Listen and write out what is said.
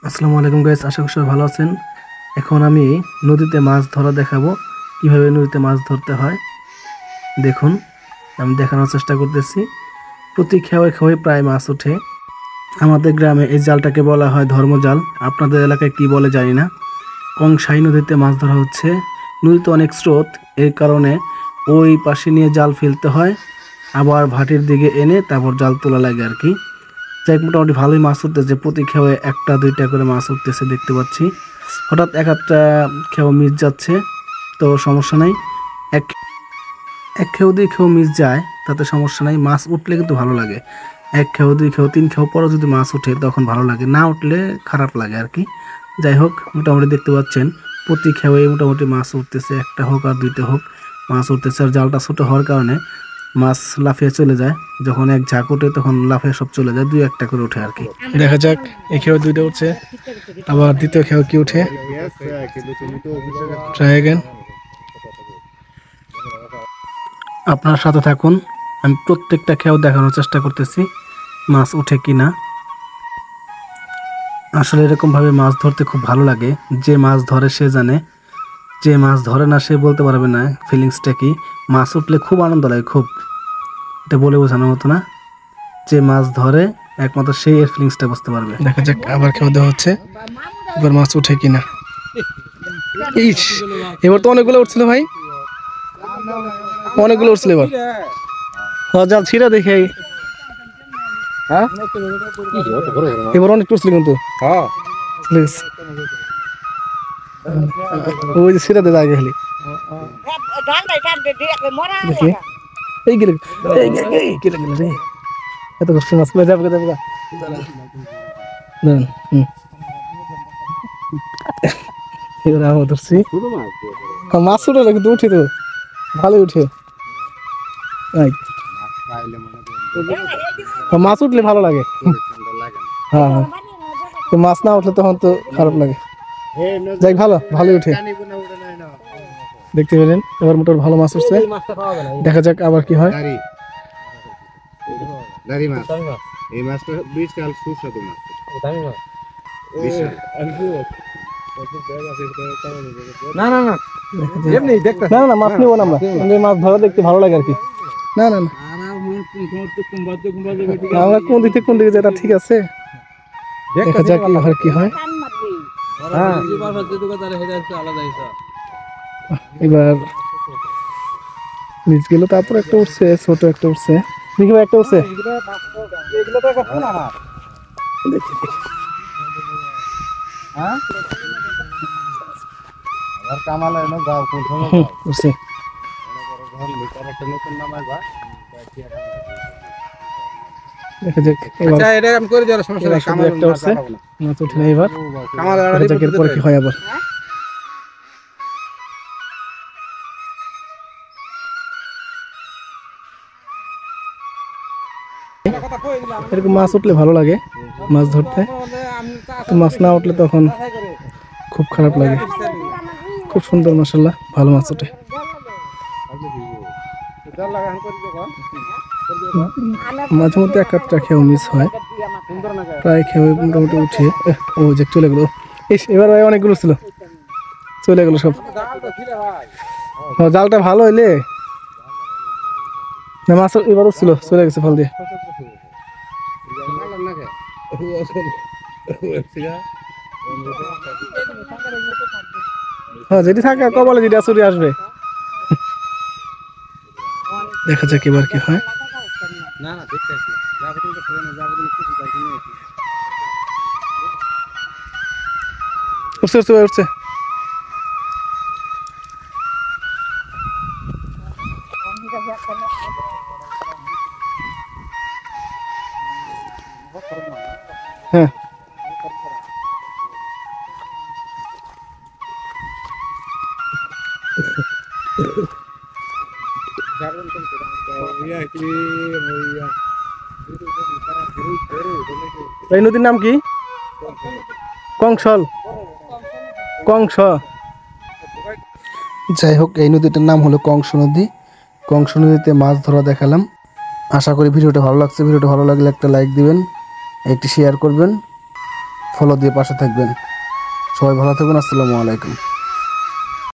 আসসালামু আলাইকুম গাইস, আশা করি সবাই ভালো আছেন। এখন আমি নদীতে মাছ ধরা দেখাবো, কিভাবে নদীতে মাছ ধরতে হয়। দেখুন, আমি দেখানোর চেষ্টা করতেছি। প্রতি খেওয়ায় খেওয়ায় প্রায় মাছ ওঠে। আমাদের গ্রামে এই জালটাকে বলা হয় ধর্মজাল, আপনাদের এলাকায় কি বলে জানি না। কংসাই নদীতে মাছ ধরা হচ্ছে। নদীতে অনেক স্রোত, এই কারণে ওই পাশে নিয়ে জাল ফেলতে হয়, আবার ভাটির দিকে এনে তারপর জাল তোলা লাগে আর কি। যাই হোক, মোটামুটি ভালোই মাছ উঠতেছে। প্রতি খেয়ে একটা দুইটা করে মাছ উঠতেছে দেখতে পাচ্ছি। হঠাৎ এক একটা খেও মিস যাচ্ছে, তো সমস্যা নাই। এক এক খেও দুই খেও মিস যায় তাতে সমস্যা নাই, মাছ উঠলে কিন্তু ভালো লাগে। এক খেও দুই খেও তিন খেও পরও যদি মাছ উঠে তখন ভালো লাগে, না উঠলে খারাপ লাগে আর কি। যাই হোক, মোটামুটি দেখতে পাচ্ছেন প্রতি খেয়ে মোটামুটি মাছ উঠতেছে, একটা হোক আর দুইটা হোক মাছ উঠতেছে। আর জালটা ছোটো হওয়ার কারণে মাছ লাফিয়ে চলে যায়, যখন এক ঝাঁক ওঠে তখন লাফিয়ে সব চলে যায়, দুই একটা করে ওঠে আর কি। দেখা যাক, এই খেয়ে দুইটা উঠছে, আবার দ্বিতীয় খেয়ে কি উঠে। Try again. আপনার সাথে থাকুন, আমি প্রত্যেকটা খেয়েও দেখানোর চেষ্টা করতেছি মাছ উঠে কি না। আসলে এরকমভাবে মাছ ধরতে খুব ভালো লাগে। যে মাছ ধরে সে জানে, যে মাছ ধরে না সে বলতে পারবে না ফিলিংসটা কি। মাছ উঠলে খুব আনন্দ লাগে, খুব, এটা বলে বোঝানোর মতো না। যে মাছ ধরে একমাত্র সেই এর ফিলিংসটা বুঝতে পারবে। দেখা যাক আবার খেয়ে দেওয়া হচ্ছে, এবার মাছ উঠে কিনা। ইস, এবার তো অনেকগুলো উঠছিল ভাই, অনেকগুলো উঠছিল এবার। জাল ছিঁড়া দেখে, হ্যাঁ এবার অনেক উঠছিল কিন্তু। ওই যে ছিঁড়া দিয়ে যায় খালি। দেখি এই গেলে গেলে গেলে রে, এত কষ্ট মাছ পেয়ে যাবে যাবে। এবার আমি ধরছি মাছ উঠে কিন্তু উঠে তো ভালোই উঠে। মাছ উঠলে ভালো লাগে, হ্যাঁ হ্যাঁ, তো মাছ না উঠলে তখন তো খারাপ লাগে। যাই ভালো, ভালোই উঠে, দেখতে পেলেন। এবার মোটামুটি ভালো মাছ উঠছে, দেখা যাক আবার কি হয়। না না না, মাছ নিবো না আমরা, মাছ ধরা দেখতে ভালো লাগে আর কি। না না না, আমরা কোন দিক থেকে কোন দিকে যেটা ঠিক আছে, দেখা যাক এবার কি হয়। এবার নিচ গেল, তারপর একটা উঠছে, ছোট একটা উঠছে, দেখি ভাই একটা উঠছে। দেখি উঠছে। দেখা যাক এরপরে কি হয় আবার। এরকম মাছ উঠলে ভালো লাগে মাছ ধরতে, তো মাছ না উঠলে তখন খুব খারাপ লাগে। খুব সুন্দর, মাশাআল্লাহ, ভালো মাছ ওঠে। মাঝে মধ্যে এক একটা খেয়েও মিস হয়, প্রায় খেয়ে মোটামুটি উঠে। ও যে চলে গেলো, এবার ভাই অনেকগুলো ছিল, চলে গেলো সব। জালটা ভালো হইলে না, মাছ এবারও ছিল, চলে গেছে ফল দিয়ে। হ্যাঁ, যেটি থাকে কবলে যেটা চুরি আসবে। দেখা যাক এবার কি হয়। উঠছে উঠছে ভাই, উঠছে। হ্যাঁ, এই নদীর নাম কি? কংসল, কংস। যাই হোক, এই নদীটার নাম হলো কংস নদী। কংস নদীতে মাছ ধরা দেখালাম। আশা করি ভিডিওটা ভালো লাগছে। ভিডিওটা ভালো লাগলে একটা লাইক দিবেন, একটি শেয়ার করবেন। ফলো দিয়ে পাশে থাকবেন। সবাই ভালো থাকুন। আসসালামু আলাইকুম।